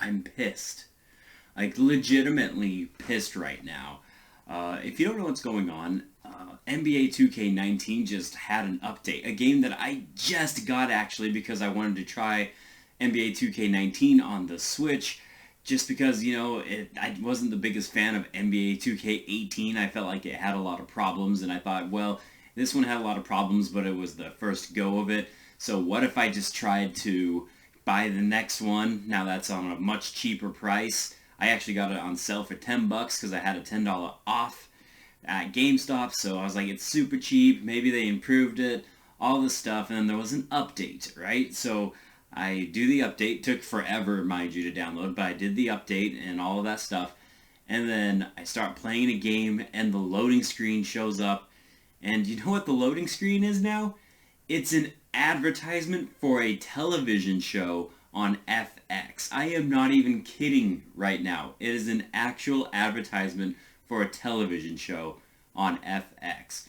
I'm pissed. Like, legitimately pissed right now. If you don't know what's going on, NBA 2K19 just had an update. A game that I just got, actually, because I wanted to try NBA 2K19 on the Switch. Just because, I wasn't the biggest fan of NBA 2K18. I felt like it had a lot of problems, and I thought, well, this one had a lot of problems, but it was the first go of it. So what if I just tried to buy the next one? Now that's on a much cheaper price. I actually got it on sale for $10 because I had a $10 off at GameStop, so I was like, it's super cheap, maybe they improved it, all this stuff, and then there was an update, right? So I do the update, took forever, mind you, to download, but I did the update and all of that stuff, and then I start playing a game, and the loading screen shows up, and you know what the loading screen is now? It's an advertisement for a television show on FX. I am not even kidding right now. It is an actual advertisement for a television show on FX.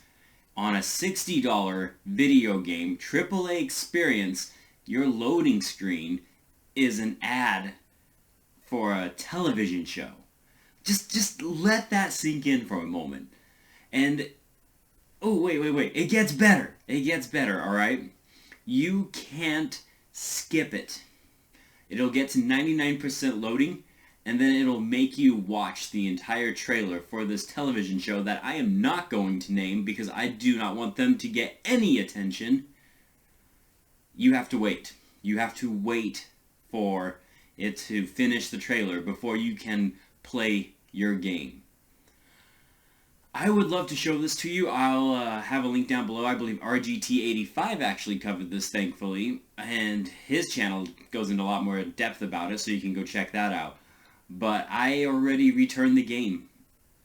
On a $60 video game, AAA experience, your loading screen is an ad for a television show. Just let that sink in for a moment. And, oh, wait. It gets better. It gets better, alright? You can't skip it. It'll get to 99% loading, and then it'll make you watch the entire trailer for this television show that I am not going to name because I do not want them to get any attention. You have to wait. You have to wait for it to finish the trailer before you can play your game. I would love to show this to you. I'll have a link down below. I believe RGT85 actually covered this, thankfully, and his channel goes into a lot more depth about it, so you can go check that out. But I already returned the game.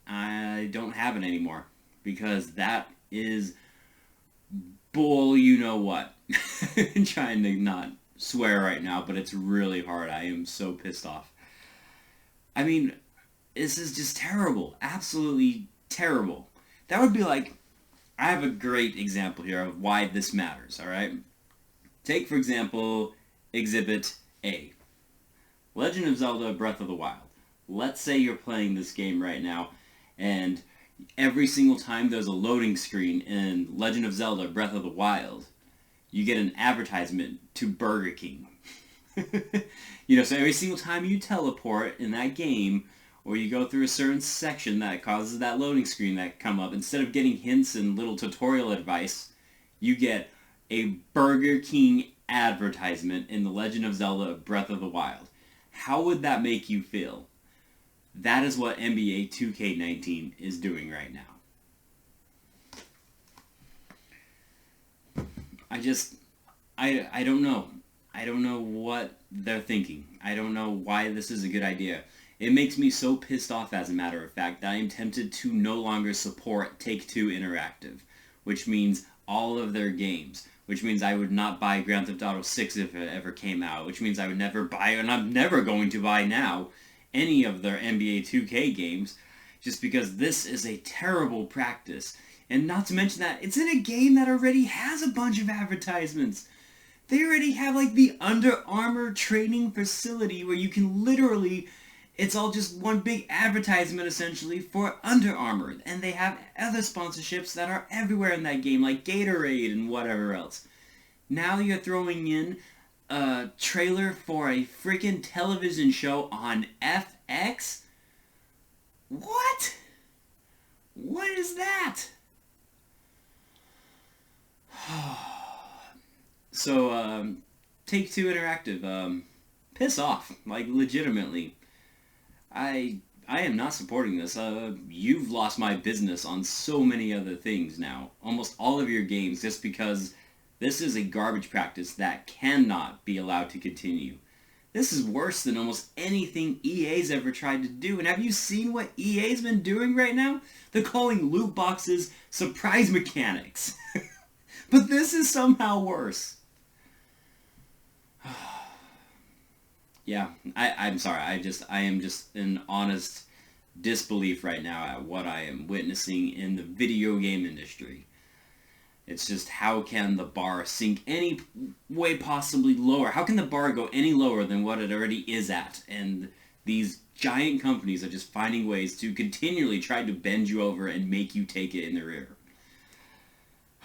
I don't have it anymore, because that is bull you-know-what. I'm trying to not swear right now, but it's really hard. I am so pissed off. I mean, this is just terrible. Absolutely terrible. That would be like, I have a great example here of why this matters, alright? Take, for example, Exhibit A. Legend of Zelda Breath of the Wild. Let's say you're playing this game right now, and every single time there's a loading screen in Legend of Zelda Breath of the Wild, you get an advertisement to Burger King. So every single time you teleport in that game, or you go through a certain section that causes that loading screen that come up, instead of getting hints and little tutorial advice, you get a Burger King advertisement in The Legend of Zelda Breath of the Wild. How would that make you feel? That is what NBA 2K19 is doing right now. I don't know. I don't know what they're thinking. I don't know why this is a good idea. It makes me so pissed off, as a matter of fact, that I am tempted to no longer support Take-Two Interactive, which means all of their games, which means I would not buy Grand Theft Auto 6 if it ever came out, which means I would never buy, and I'm never going to buy now, any of their NBA 2K games, just because this is a terrible practice. And not to mention that it's in a game that already has a bunch of advertisements. They already have like the Under Armour training facility where you can literally, it's all just one big advertisement essentially for Under Armour. And they have other sponsorships that are everywhere in that game, like Gatorade and whatever else. Now you're throwing in a trailer for a freaking television show on FX? What? What is that? So, Take-Two Interactive, piss off, like, legitimately. I am not supporting this. You've lost my business on so many other things now. Almost all of your games, just because this is a garbage practice that cannot be allowed to continue. This is worse than almost anything EA's ever tried to do. And have you seen what EA's been doing right now? They're calling loot boxes surprise mechanics. But this is somehow worse. Yeah, I'm sorry. I am just in honest disbelief right now at what I am witnessing in the video game industry. It's just, how can the bar sink any way possibly lower? How can the bar go any lower than what it already is at? And these giant companies are just finding ways to continually try to bend you over and make you take it in the rear.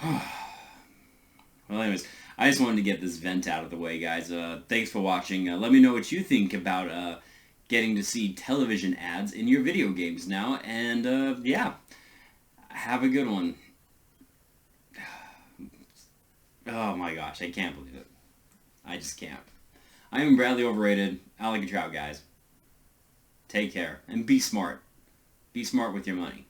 Well, anyways, I just wanted to get this vent out of the way, guys. Thanks for watching. Let me know what you think about getting to see television ads in your video games now. And yeah, have a good one. Oh my gosh, I can't believe it. I just can't. I am Bradley Overrated. I like a trout, guys. Take care. And be smart. Be smart with your money.